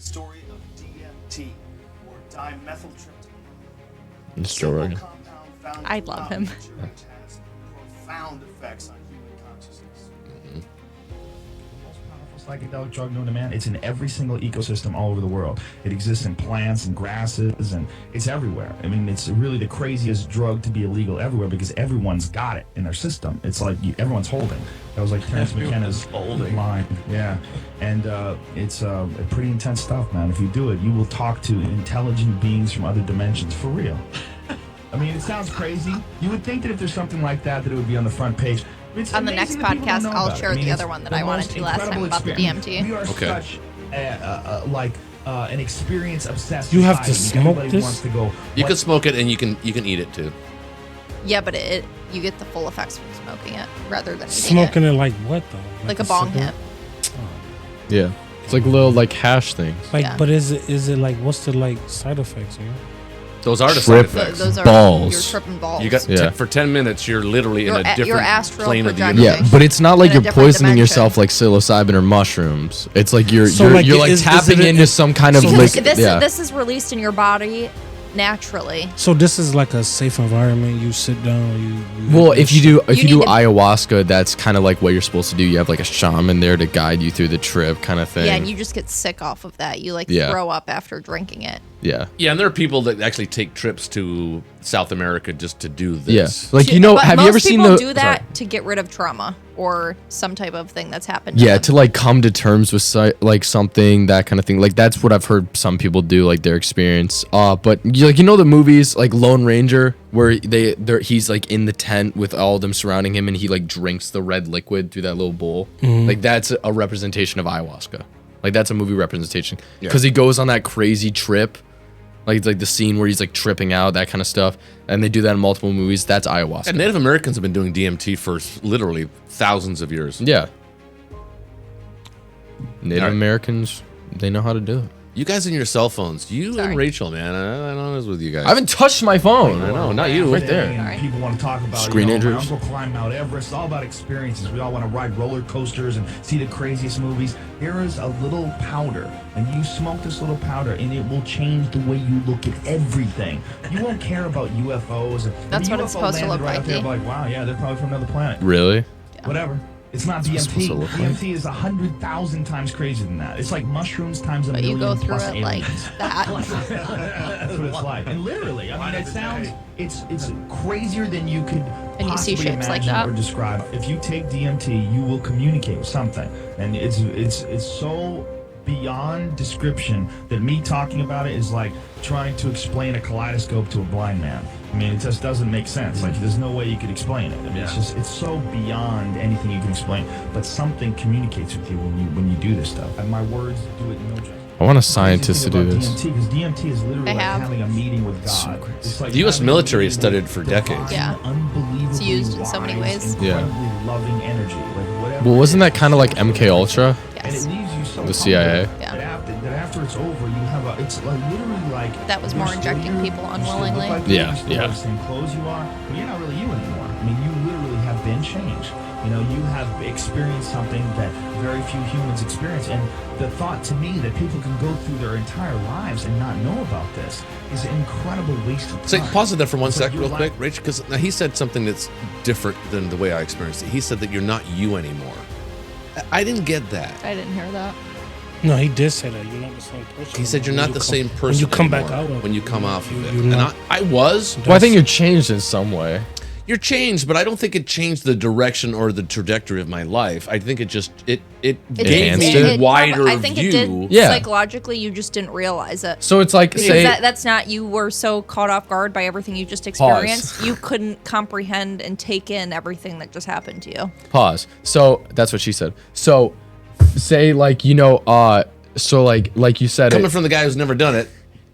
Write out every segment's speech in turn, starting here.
the story of DMT, or dimethyltryptamine. It's Joe Rogan. I love him. Which has profound effects on human consciousness. Psychedelic drug known to man. It's in every single ecosystem all over the world. It exists in plants and grasses, and it's everywhere. I mean, it's really the craziest drug to be illegal everywhere because everyone's got it in their system. It's like everyone's holding. That was like Terence McKenna's line. Yeah, and it's pretty intense stuff, man. If you do it, you will talk to intelligent beings from other dimensions for real. I mean, it sounds crazy. You would think that if there's something like that, that it would be on the front page. It's on the next podcast, I'll share the other one that I wanted to last time about the DMT. We are such an experience obsessed. You have to society. smoke this? Wants to go, You can smoke it and you can eat it too. Yeah, but you get the full effects from smoking it rather than eating Smoking it like what though? like a bong hit. Yeah, it's like little like hash things. Like, Yeah. but is it like what's the like side effects? You know? Those are the Trip. side effects. Those are Balls. You're tripping balls. You got for 10 minutes. You're literally in a Your different astral plane of the projection. universe. Yeah, but it's not like In a you're different poisoning dimension. yourself like psilocybin or mushrooms. It's like you're So, you're, like, you're like is tapping it into some kind of Because like this is released in your body naturally. So this is like a safe environment. You sit down. You Well, hit if you this do You need to- ayahuasca, that's kind of like what you're supposed to do. You have like a shaman there to guide you through the trip, kind of thing. Yeah, and you just get sick off of that. You like Yeah. throw up after drinking it. yeah, Yeah, and there are people that actually take trips to South America just to do yeah. this. Like But have you ever most seen people the? do that sorry. to get rid of trauma or some type of thing that's happened. To Yeah, them. to like come to terms with like something, that kind of thing. Like that's what I've heard some people do, like their experience. But you know the movies like Lone Ranger, where he's like in the tent with all of them surrounding him, and he like drinks the red liquid through that little bowl. Like that's a representation of ayahuasca. Like that's a movie representation because he goes on that crazy trip. Like it's like the scene where he's like tripping out, that kind of stuff, and they do that in multiple movies. That's ayahuasca. And Native Americans have been doing DMT for literally thousands of years. Yeah. Native All right. Americans, they know how to do it. You guys and your cell phones. You Sorry. and Rachel, man. I'm honest with you guys. I haven't touched my phone. I know, not you. Right there. And people want to talk about Screenagers. my uncle climbed Mount Everest. It's all about experiences. We all want to ride roller coasters and see the craziest movies. Here is a little powder, and you smoke this little powder, and it will change the way you look at everything. You won't care about UFOs. That's If a what it's UFO supposed to landed look right like, up there, yeah. like, wow, yeah, they're probably from another planet. Really? Whatever. It's not What's it DMT. supposed to look like? DMT is 100,000 times crazier than that. It's like mushrooms times a But you million go through plus it like aliens. that. That's what it's like. And literally, I mean, it sounds, it's crazier than you could And you see possibly shapes like imagine that? or describe. If you take DMT, you will communicate with something. And it's so beyond description that me talking about it is like trying to explain a kaleidoscope to a blind man. I mean, it just doesn't make sense. Like, there's no way you could explain it. I mean, it's so beyond anything you can explain. But something communicates with you when you do this stuff. And my words do it no justice. I want a scientist to do this. DMT, because DMT is literally I like have. having a meeting with God. It's like The US having a military meeting studied with for divine, decades. Yeah. unbelievably It's used in so many wise, ways. Yeah. incredibly loving energy. Like whatever. Well, wasn't that kind of like MK Ultra? And it Yes. leaves you so The CIA? humble Yeah. that after it's over, you have a. It's like literally like. That was you're more still injecting you, people you still look unwillingly. like you, Yeah, you still yeah. have the same clothes you are, but you're not really you anymore. I mean, you literally have been changed. You know, you have experienced something that very few humans experience, and the thought to me that people can go through their entire lives and not know about this is an incredible waste of So time. pause it there for one It's like sec, your real quick, life- Rach, because now he said something that's different than the way I experienced it. He said that you're not you anymore. I didn't get that. I didn't hear that. No, he did say that you're not the same person. He said you're When not you the come- same person when you come back anymore out of when you it, come off of it. you're And not. I was. Well, I think you're changed in some way. You're changed, but I don't think it changed the direction or the trajectory of my life. I think it just it gave enhanced me it? a wider I think view. it did. Yeah. Psychologically, you just didn't realize it. So it's like Because say that's not, you were so caught off guard by everything you just experienced, you couldn't comprehend and take in everything that just happened to you. pause. So that's what she said. So say like so like you said Coming it, from the guy who's never done it,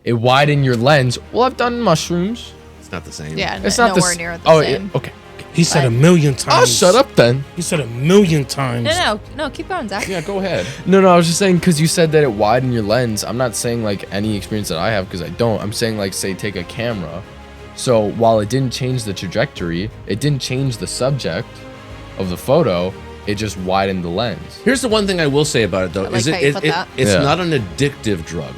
it widened your lens. Well, I've done mushrooms. it's not the same. Yeah, It's not nowhere the near the oh, same. okay. He said a But- million times. Oh, shut up then. He said a million times. No, keep going, Zach. Yeah, go ahead. No, I was just saying because you said that it widened your lens. I'm not saying like any experience that I have because I don't. I'm saying like say take a camera. So while it didn't change the trajectory, it didn't change the subject of the photo. It just widened the lens. Here's the one thing I will say about it, though: I like is how you put that. it's Yeah. not an addictive drug.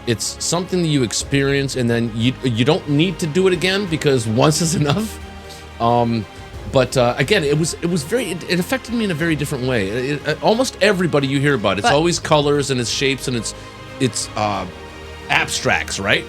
It's something that you experience, and then you don't need to do it again because once is enough. But again, it affected me in a very different way. Almost everybody you hear about, it's But- always colors and it's shapes and it's abstracts, right?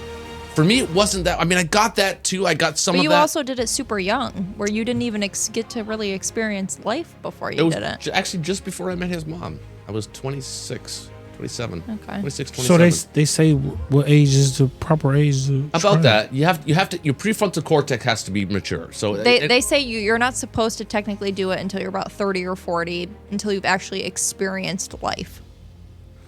For me, it wasn't that. I mean, I got that too. I got some But of you that. also did it super young, where you didn't even get to really experience life before It you was did it. actually just before I met his mom. I was 26, 27, Okay. 26, So 27. they say what age is the proper age to try About it? that, you have to. Your prefrontal cortex has to be mature. So They say you're not supposed to technically do it until you're about 30 or 40, until you've actually experienced life,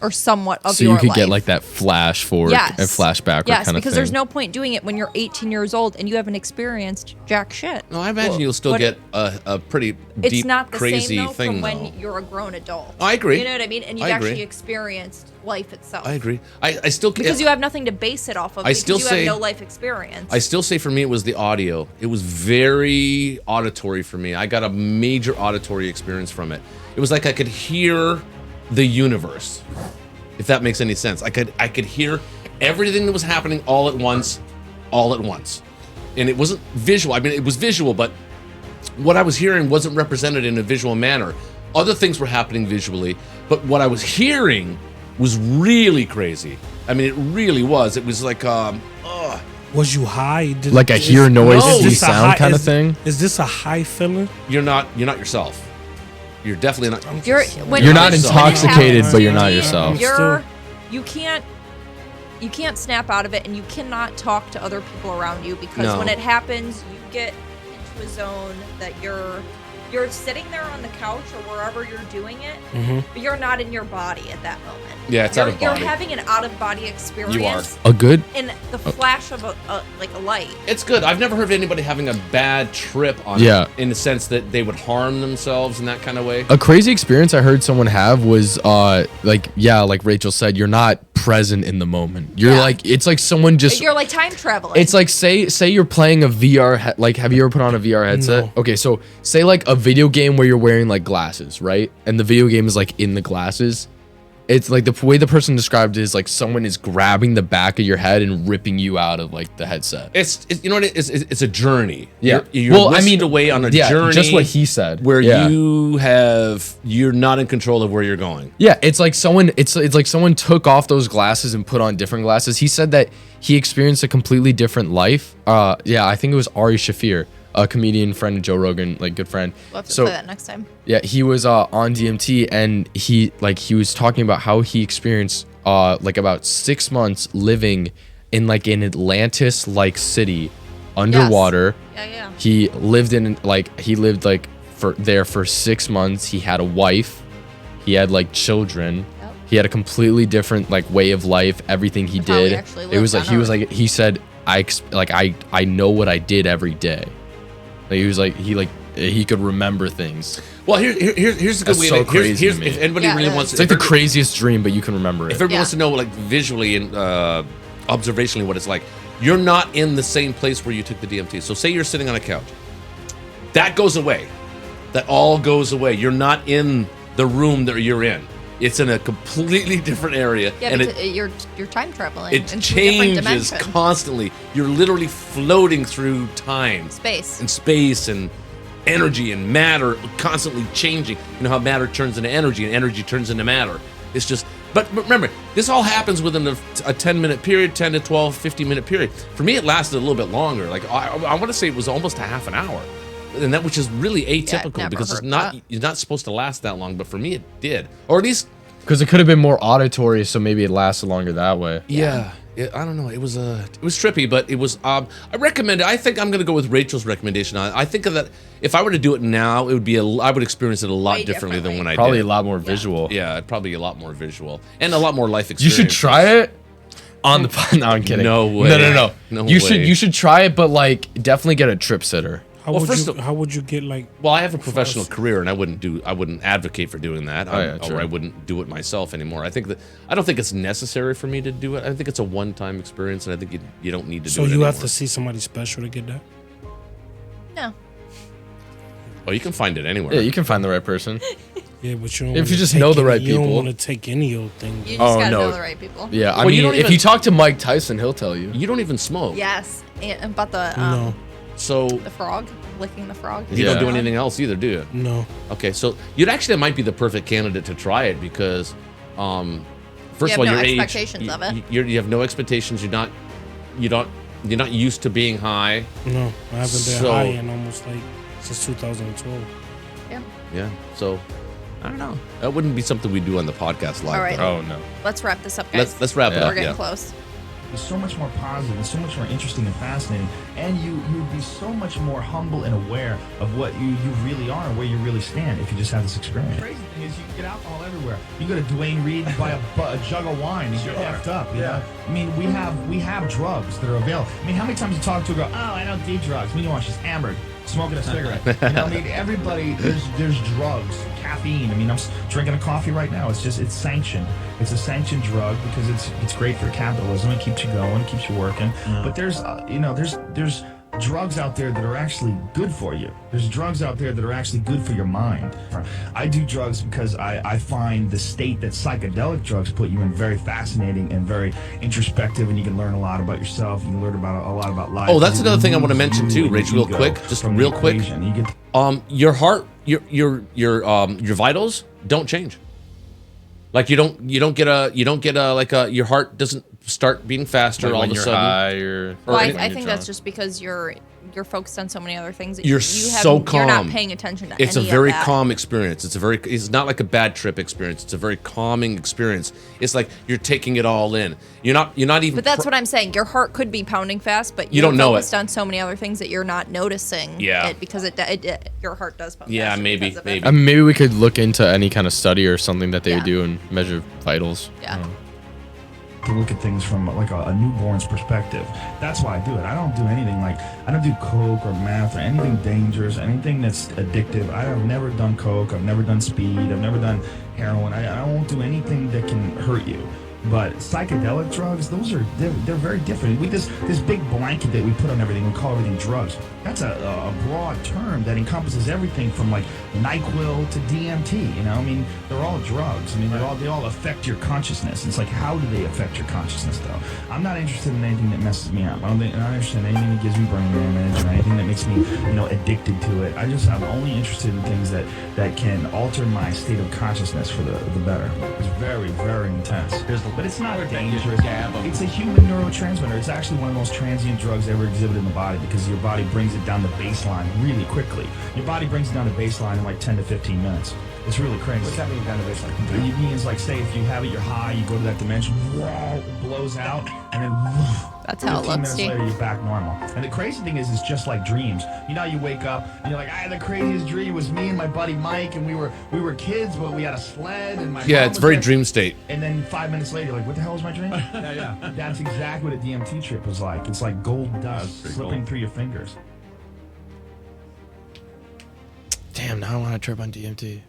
or somewhat of So your you could life. get like that flash forward and flash backward Yes, kind of because thing. there's no point doing it when you're 18 years old and you haven't experienced jack shit. No, I imagine Well, you'll still what- get a pretty It's deep, not the crazy same though thing, from when though. you're a grown adult. I agree. You know what I mean? And you've I agree. actually experienced life itself. I agree. I still Because you have nothing to base it off of. I because still you say- have no life experience. I still say for me it was the audio. It was very auditory for me. I got a major auditory experience from it. It was like I could hear the universe, if that makes any sense. I could hear everything that was happening all at once, and it wasn't visual. I mean, it was visual, but what I was hearing wasn't represented in a visual manner. Other things were happening visually, but what I was hearing was really crazy. I mean, it really was. It was like, Was you high? Did, Like a hear noise, No. see Is this a sound high- kind of is- thing. Is this a high feeling? you're not yourself. You're definitely not. You're when You're when not it intoxicated, happens, but you're not you- yourself. You're you can't snap out of it, and you cannot talk to other people around you because No. when it happens, you get into a zone that you're sitting there on the couch or wherever you're doing it, but you're not in your body at that moment. Yeah, it's out of body. You're having an out of body experience. You are. A good In the flash of a light. It's good. I've never heard of anybody having a bad trip on Yeah. it, in the sense that they would harm themselves in that kind of way. A crazy experience I heard someone have was like Rachel said, you're not present in the moment. You're Yeah. like, it's like someone just You're like time traveling. it's like say you're playing a VR like have you ever put on a VR headset? No. Okay, so say like a video game where you're wearing like glasses, right? And the video game is like in the glasses. It's like the way the person described it is like someone is grabbing the back of your head and ripping you out of like the headset. It's you know what it is. It's a journey. Yeah. You're Well, I whisked mean, away on a yeah, journey. just what he said. Where Yeah. you're not in control of where you're going. Yeah, it's like someone took off those glasses and put on different glasses. He said that he experienced a completely different life. I think it was Ari Shafir, a comedian friend of Joe Rogan, like good friend. We'll have to So play that next time. yeah, he was on DMT and he was talking about how he experienced like about 6 months living in like an Atlantis like city underwater. Yeah. He lived for 6 months. He had a wife. He had like children. Yep. He had a completely different like way of life. Everything he Of how he did. actually It was lived like on he was Earth. like he said I know what I did every day. Like, he was like he could remember things. Well, here's a good That's way so to. crazy Here's to me. if anybody Yeah, really it wants, is. It's like the if craziest dream, but you can remember it. everybody Yeah. wants to know like visually and observationally what it's like, you're not in the same place where you took the DMT. So say you're sitting on a couch, that goes away. That all goes away. You're not in the room that you're in. It's in a completely different area, Yeah, and because you're time traveling. it into a different changes dimension. constantly. You're literally floating through time Space. and space and energy and matter, constantly changing. You know how matter turns into energy and energy turns into matter. It's just, but remember, this all happens within a 10-minute period, 10 to 12, 15-minute period. For me, it lasted a little bit longer. Like I want to say it was almost a half an hour. And that, which is really atypical never because heard that. you're not supposed to last that long, but for me it did. Or at least Because it could have been more auditory, so maybe it lasted longer that way. Yeah, I don't know. It was trippy, but it was. I recommend it. I think I'm gonna go with Rachel's recommendation on it. I think that if I were to do it now, it would be I would experience it a lot Way differently than differently. when I Probably did. a lot more visual. Yeah, probably a lot more visual and a lot more life You experience. should try it on the pod. No, I'm kidding. No way. No. No you way. should try it, but like definitely get a trip sitter. How would you get like? Well, I have a professional career, and I wouldn't advocate for doing that. yeah, or true. I wouldn't do it myself anymore. I don't think it's necessary for me to do it. I think it's a one-time experience, and I think you don't need to So do it you have anymore. to see somebody special to get that. No. Oh, you can find it anywhere. Yeah, you can find the right person. Yeah, but you don't If you wanna just take know the right You don't people. want to take any old thing. You just Oh, gotta no. know the right people. Yeah, I Well, you mean, don't if even- you talk to Mike Tyson, he'll tell you. You don't even smoke. Yes, and about the No, So the frog, licking the frog. you don't do Yeah. anything else either, do you? no. Okay, so you'd actually might be the perfect candidate to try it because, first You of all, have no your age, expectations of it. you have no expectations. You're not used to being high. No, I haven't been So- high in almost like since 2012. Yeah. Yeah, so I don't know. That wouldn't be something we do on the podcast live. All right. though. Oh no. Let's wrap this up, guys. Let's wrap it Yeah. up. We're getting Yeah. close. It's so much more positive and so much more interesting and fascinating, and you'd be so much more humble and aware of what you really are and where you really stand if you just have this experience. The crazy thing is you can get alcohol everywhere. You go to Duane Reade and buy a jug of wine and get effed up. You know? I mean, we have drugs that are available. I mean, how many times you talk to a girl? Oh, I don't do drugs. Meanwhile, she's hammered, smoking a cigarette. You know, I mean, everybody there's drugs, caffeine. I mean, I'm drinking a coffee right now. It's sanctioned. It's a sanctioned drug because it's great for capitalism. It keeps you going, it keeps you working. But there's there's drugs out there that are actually good for you. There's drugs out there that are actually good for your mind. I do drugs because I find the state that psychedelic drugs put you in very fascinating and very introspective, and you can learn a lot about yourself. You can learn about a lot about life. Oh, that's It another thing I want to removes mention you too, and Rach, your real ego quick, just from the real quick. equation. You get Your heart, your vitals don't change. Like you don't get a your heart doesn't start beating faster Like all when of a you're sudden. high or Well, when I you're think drunk. that's just because you're focused on so many other things that You're you have, so You're not calm. paying attention to It's a any very of that. calm experience. It's not like a bad trip experience. It's a very calming experience. It's like you're taking it all in. You're not even. But that's what I'm saying. Your heart could be pounding fast, but You you're don't know focused it. on so many other things that you're not noticing. Yeah. It because your heart does pump. Yeah, faster maybe, because of it. maybe. I mean, maybe we could look into any kind of study or something that they Yeah. would do and measure vitals. Yeah. to look at things from like a newborn's perspective. That's why I do it. I don't do anything like, I don't do coke or meth or anything dangerous, anything that's addictive. I have never done coke. I've never done speed. I've never done heroin. I won't do anything that can hurt you. But psychedelic drugs, they're very different. This big blanket that we put on everything, we call everything drugs. That's a broad term that encompasses everything from like NyQuil to DMT. You know, I mean, they're all drugs. I mean, they all affect your consciousness. It's like, how do they affect your consciousness, though? I'm not interested in anything that messes me up. I'm not interested in anything that gives me brain damage or anything that makes me, addicted to it. I'm only interested in things that can alter my state of consciousness for the better. It's very, very intense. But it's not dangerous. It's a human neurotransmitter. It's actually one of the most transient drugs ever exhibited in the body because your body brings it down to baseline really quickly. Your body brings it down to baseline in like 10 to 15 minutes. It's really crazy. What's happening down to baseline? It means like, say, if you have it, you're high, you go to that dimension, whoa, it blows out, and then That's how it 15 looks, minutes Steve. later, you're back normal. And the crazy thing is, it's just like dreams. You know, you wake up and you're like, the craziest dream was me and my buddy Mike, and we were kids, but we had a sled, and my Yeah, mom it's was very there. dream state. And then 5 minutes later, you're like, what the hell was my dream? Yeah. That's exactly what a DMT trip was like. It's like gold dust slipping through your fingers. Damn, now I want to trip on DMT.